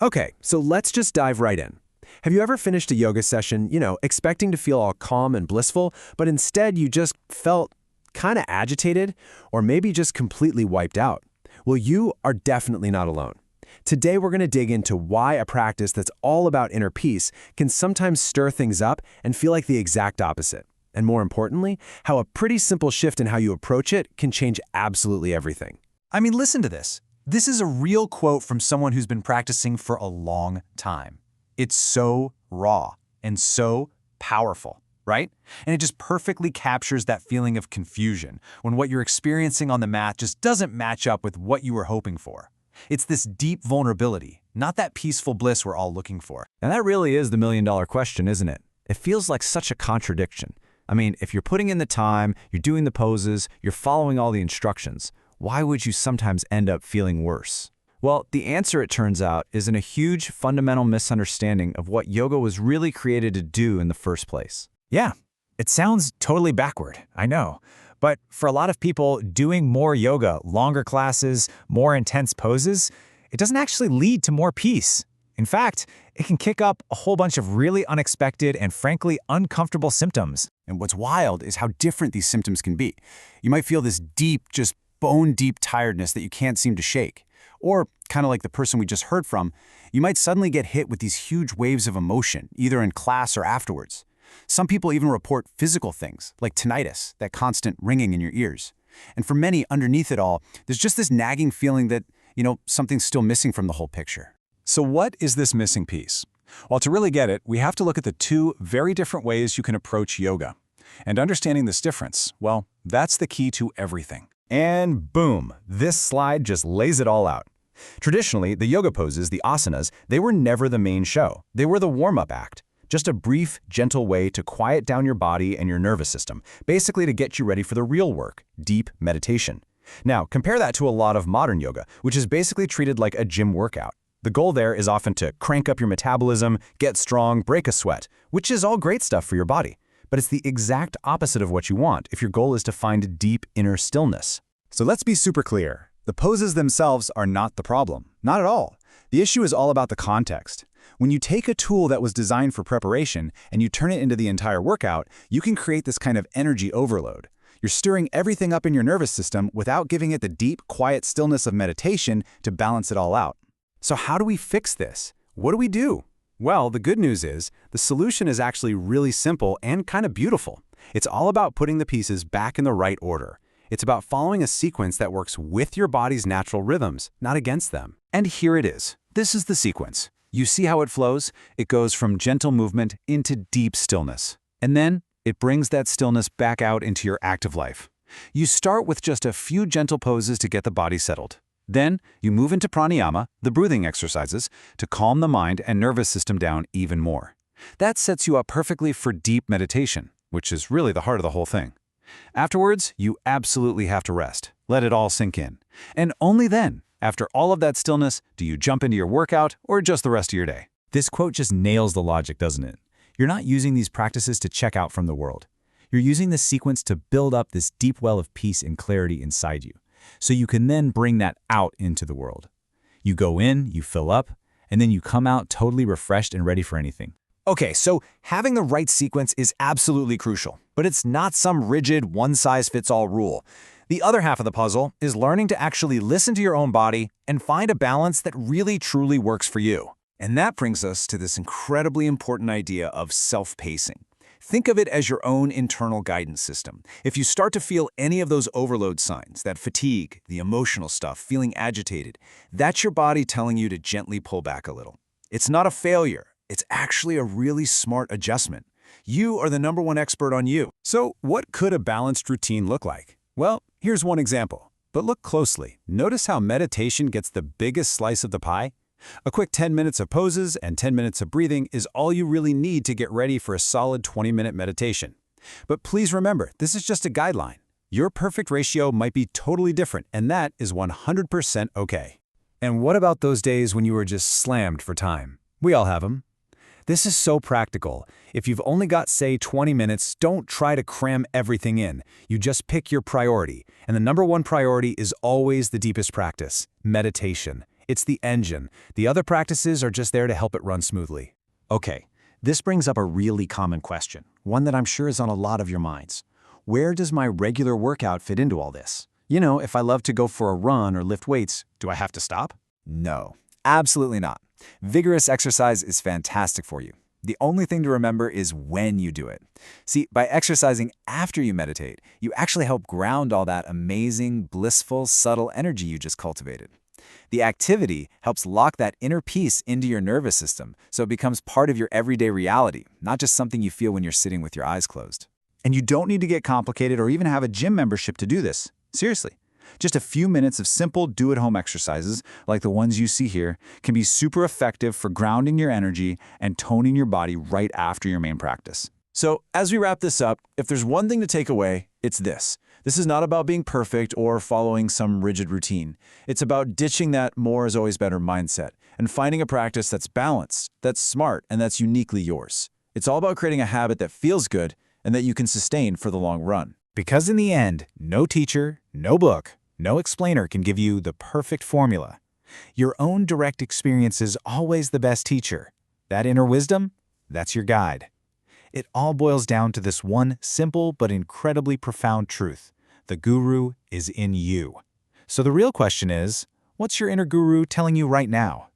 Okay, so let's just dive right in. Have you ever finished a yoga session, expecting to feel all calm and blissful, but instead you just felt kind of agitated or maybe just completely wiped out? Well, you are definitely not alone. Today we're going to dig into why a practice that's all about inner peace can sometimes stir things up and feel like the exact opposite. And more importantly, how a pretty simple shift in how you approach it can change absolutely everything. I mean, listen to this. This is a real quote from someone who's been practicing for a long time. It's so raw and so powerful, right? And it just perfectly captures that feeling of confusion when what you're experiencing on the mat just doesn't match up with what you were hoping for. It's this deep vulnerability, not that peaceful bliss we're all looking for. And that really is the million-dollar question, isn't it? It feels like such a contradiction. I mean, if you're putting in the time, you're doing the poses, you're following all the instructions, why would you sometimes end up feeling worse? Well, the answer, it turns out, is in a huge fundamental misunderstanding of what yoga was really created to do in the first place. Yeah, it sounds totally backward, I know. But for a lot of people, doing more yoga, longer classes, more intense poses, it doesn't actually lead to more peace. In fact, it can kick up a whole bunch of really unexpected and frankly uncomfortable symptoms. And what's wild is how different these symptoms can be. You might feel this deep, just bone-deep tiredness that you can't seem to shake. Or, kind of like the person we just heard from, you might suddenly get hit with these huge waves of emotion, either in class or afterwards. Some people even report physical things, like tinnitus, that constant ringing in your ears. And for many, underneath it all, there's just this nagging feeling that, something's still missing from the whole picture. So what is this missing piece? Well, to really get it, we have to look at the two very different ways you can approach yoga. And understanding this difference, well, that's the key to everything. And boom, this slide just lays it all out. Traditionally, the yoga poses, the asanas, they were never the main show. They were the warm-up act. Just a brief, gentle way to quiet down your body and your nervous system, basically to get you ready for the real work, deep meditation. Now, compare that to a lot of modern yoga, which is basically treated like a gym workout. The goal there is often to crank up your metabolism, get strong, break a sweat, which is all great stuff for your body. But it's the exact opposite of what you want if your goal is to find deep inner stillness. So let's be super clear. The poses themselves are not the problem. Not at all. The issue is all about the context. When you take a tool that was designed for preparation and you turn it into the entire workout, you can create this kind of energy overload. You're stirring everything up in your nervous system without giving it the deep, quiet stillness of meditation to balance it all out. So how do we fix this? What do we do? Well, the good news is the solution is actually really simple and kind of beautiful. It's all about putting the pieces back in the right order. It's about following a sequence that works with your body's natural rhythms, not against them. And here it is. This is the sequence. You see how it flows? It goes from gentle movement into deep stillness. And then it brings that stillness back out into your active life. You start with just a few gentle poses to get the body settled. Then you move into pranayama, the breathing exercises, to calm the mind and nervous system down even more. That sets you up perfectly for deep meditation, which is really the heart of the whole thing. Afterwards, you absolutely have to rest. Let it all sink in. And only then, after all of that stillness, do you jump into your workout or just the rest of your day. This quote just nails the logic, doesn't it? You're not using these practices to check out from the world. You're using this sequence to build up this deep well of peace and clarity inside you, so you can then bring that out into the world. You go in, you fill up, and then you come out totally refreshed and ready for anything. Okay, so having the right sequence is absolutely crucial, but it's not some rigid one-size-fits-all rule. The other half of the puzzle is learning to actually listen to your own body and find a balance that really truly works for you. And that brings us to this incredibly important idea of self-pacing. Think of it as your own internal guidance system. If you start to feel any of those overload signs, that fatigue, the emotional stuff, feeling agitated, that's your body telling you to gently pull back a little. It's not a failure. It's actually a really smart adjustment. You are the #1 expert on you. So what could a balanced routine look like? Well, here's one example. But look closely. Notice how meditation gets the biggest slice of the pie? A quick 10 minutes of poses and 10 minutes of breathing is all you really need to get ready for a solid 20-minute meditation. But please remember, this is just a guideline. Your perfect ratio might be totally different, and that is 100% okay. And what about those days when you were just slammed for time? We all have them. This is so practical. If you've only got, say, 20 minutes, don't try to cram everything in. You just pick your priority. And the #1 priority is always the deepest practice, meditation. It's the engine. The other practices are just there to help it run smoothly. Okay, this brings up a really common question, one that I'm sure is on a lot of your minds. Where does my regular workout fit into all this? You know, if I love to go for a run or lift weights, do I have to stop? No, absolutely not. Vigorous exercise is fantastic for you. The only thing to remember is when you do it. See, by exercising after you meditate, you actually help ground all that amazing, blissful, subtle energy you just cultivated. The activity helps lock that inner peace into your nervous system, so it becomes part of your everyday reality, not just something you feel when you're sitting with your eyes closed. And you don't need to get complicated or even have a gym membership to do this. Seriously. Just a few minutes of simple do-at-home exercises, like the ones you see here, can be super effective for grounding your energy and toning your body right after your main practice. So, as we wrap this up, if there's one thing to take away, it's this. This is not about being perfect or following some rigid routine. It's about ditching that more is always better mindset and finding a practice that's balanced, that's smart, and that's uniquely yours. It's all about creating a habit that feels good and that you can sustain for the long run. Because in the end, no teacher, no book, no explainer can give you the perfect formula. Your own direct experience is always the best teacher. That inner wisdom, that's your guide. It all boils down to this one simple but incredibly profound truth. The guru is in you. So the real question is, what's your inner guru telling you right now?